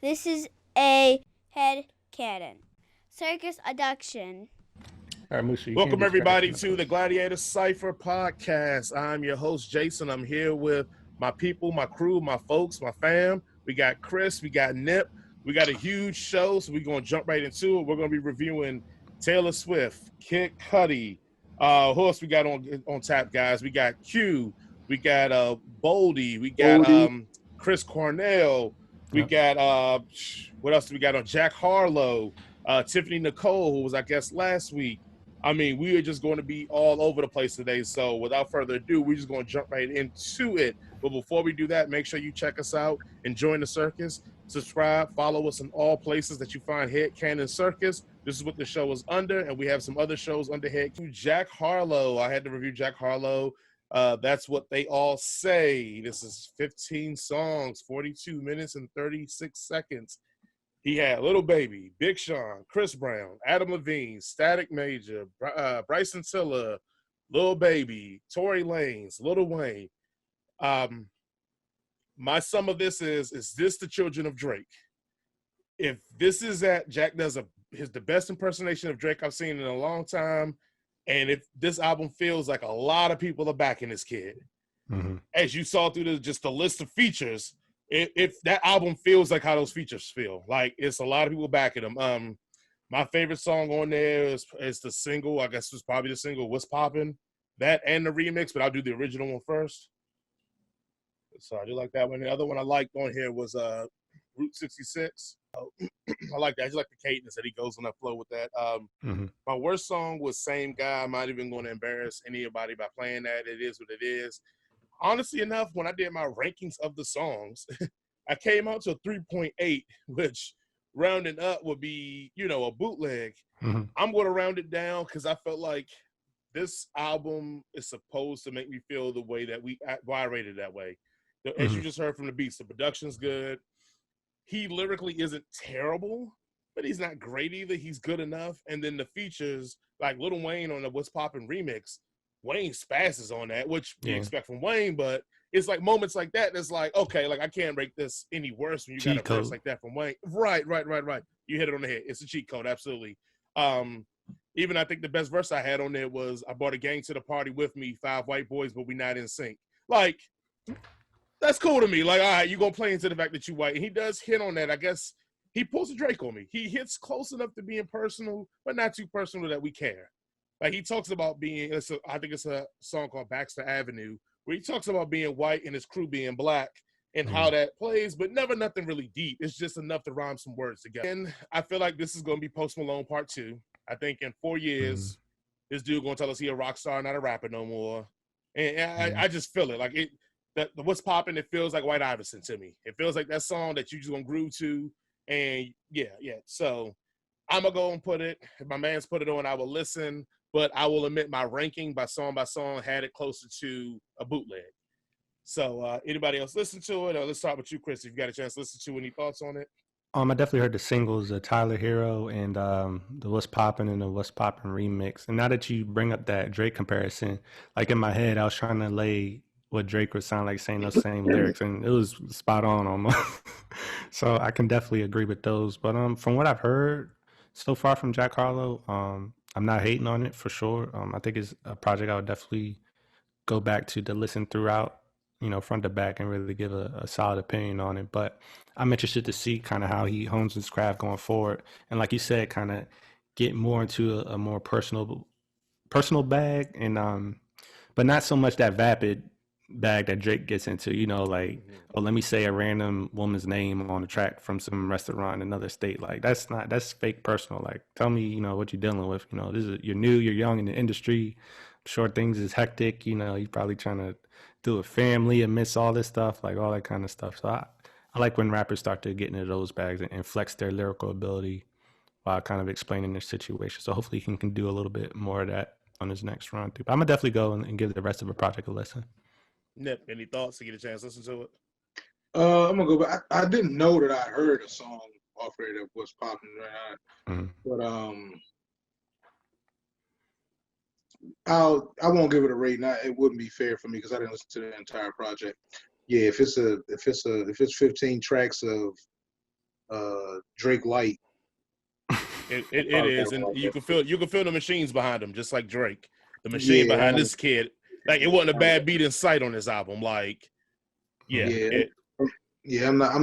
This is a head cannon. Circus abduction. All right, Musha, you can't Welcome, be everybody, scratching up to the those. Gladiator Cypher podcast. I'm your host, Jason. I'm here with my people, my crew, my folks, my fam. We got Chris, we got Nip. We got a huge show, so we're going to jump right into it. We're going to be reviewing Taylor Swift, Kid Cudi. Who else we got on tap, guys? We got Q. We got Boldy. We got Goldie. Chris Cornell. We Yep. got, what else do we got on? Jack Harlow. Tiffany Nicole, who was, I guess, last week. I mean, we are just going to be all over the place today. So without further ado, we're just going to jump right into it. But before we do that, make sure you check us out and join the circus. Subscribe, follow us in all places that you find Head Cannon Circus. This is what the show is under, and we have some other shows under Head. Jack Harlow. I had to review Jack Harlow. That's what they all say. This is 15 songs, 42 minutes and 36 seconds. He had Little Baby, Big Sean, Chris Brown, Adam Levine, Static Major, Bryson Tiller, Lil Baby, Tory Lanez, Lil Wayne. My sum of this is this the children of Drake? If this is that, Jack does the best impersonation of Drake I've seen in a long time, and if this album feels like a lot of people are backing this kid, as you saw through just the list of features, if that album feels like how those features feel, like it's a lot of people backing them. My favorite song on there is the single. I guess it's probably the single "What's Poppin'," that and the remix, but I'll do the original one first. So I do like that one. The other one I liked on here was Route 66. I like that. I just like the cadence that he goes on that flow with that. My worst song was Same Guy. I'm not even going to embarrass anybody by playing that. It is what it is. Honestly enough, when I did my rankings of the songs, I came out to 3.8, which rounding up would be, a bootleg. I'm going to round it down because I felt like this album is supposed to make me feel the way that why I rated that way. As you just heard from the beats, the production's good. He lyrically isn't terrible, but he's not great either. He's good enough. And then the features, like Lil Wayne on the What's Poppin' remix, Wayne spazzes on that, which you expect from Wayne, but it's like moments like that that's like, okay, like I can't rate this any worse when you got a verse like that from Wayne. Right. You hit it on the head. It's a cheat code, absolutely. Even I think the best verse I had on there was, I brought a gang to the party with me, 5 white boys, but we not in sync. Like, that's cool to me. Like, all right, you gonna play into the fact that you white. And he does hit on that. I guess he pulls a Drake on me. He hits close enough to being personal, but not too personal that we care. Like, he talks about being, I think it's a song called Baxter Avenue, where he talks about being white and his crew being black and how that plays, but never nothing really deep. It's just enough to rhyme some words together. And I feel like this is going to be Post Malone Part 2. I think in 4 years, this dude going to tell us he a rock star, not a rapper no more. And I just feel it. Like, the What's Poppin', it feels like White Iverson to me. It feels like that song that you just going to groove to. And yeah. So I'm going to go and put it. If my man's put it on, I will listen. But I will admit my ranking by song had it closer to a bootleg. So anybody else listen to it? Or let's start with you, Chris, if you got a chance to listen to. Any thoughts on it? I definitely heard the singles, the Tyler Hero and the What's Poppin' and the What's Poppin' remix. And now that you bring up that Drake comparison, like in my head, I was trying to lay what Drake would sound like saying those same lyrics, and it was spot on almost. So I can definitely agree with those. But from what I've heard so far from Jack Harlow, I'm not hating on it for sure. I think it's a project I would definitely go back to listen throughout, front to back, and really give a solid opinion on it. But I'm interested to see kind of how he hones his craft going forward. And like you said, kind of get more into a more personal bag, and but not so much that vapid bag that Drake gets into, like, oh, let me say a random woman's name on a track from some restaurant in another state. Like, that's fake personal. Like, tell me, what you're dealing with. You're new, you're young in the industry. I'm sure things is hectic. You're probably trying to do a family amidst all this stuff, like all that kind of stuff. So I like when rappers start to get into those bags and flex their lyrical ability while kind of explaining their situation. So hopefully he can do a little bit more of that on his next run through. But I'm gonna definitely go and give the rest of the project a listen. Nip, any thoughts to get a chance to listen to it? I'm gonna go back. I didn't know that I heard a song off there that was popping right, but I won't give it a rate. Now it wouldn't be fair for me because I didn't listen to the entire project. Yeah, if it's 15 tracks of Drake Light. It is, and you can feel the machines behind him, just like Drake. The machine behind this kid, like it wasn't a bad beat in sight on this album. Like, I'm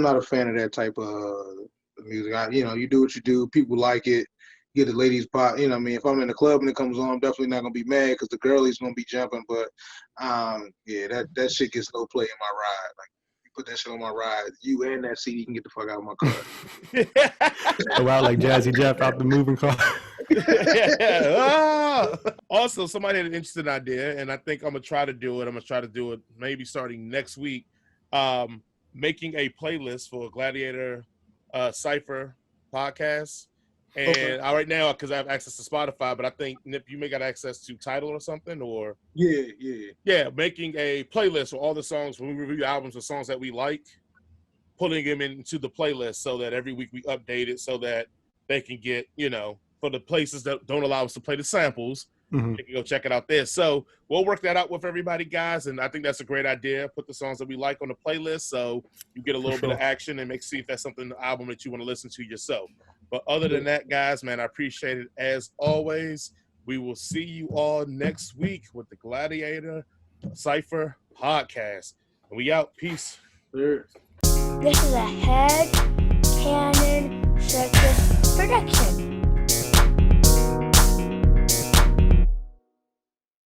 not a fan of that type of music. You do what you do. People like it. Get the ladies pop. You know what I mean? If I'm in the club and it comes on, I'm definitely not gonna be mad because the girlies gonna be jumping. But that shit gets no play in my ride. Like, you put that shit on my ride, you and that CD can get the fuck out of my car. Go out like Jazzy Jeff out the moving car. Also, somebody had an interesting idea, and I think I'm gonna try to do it. Maybe starting next week. Making a playlist for Gladiator Cypher podcast. And right now, because I have access to Spotify, but I think, Nip, you may got access to Tidal or something, or? Yeah, making a playlist for all the songs, when we review albums of songs that we like, putting them into the playlist so that every week we update it so that they can get, for the places that don't allow us to play the samples, they can go check it out there. So we'll work that out with everybody, guys, and I think that's a great idea. Put the songs that we like on the playlist so you get a little bit of action and see if that's something, the album that you want to listen to yourself. But other than that, guys, man, I appreciate it as always. We will see you all next week with the Gladiator Cypher podcast. And we out. Peace. Sure. This is a Head Cannon Circus production.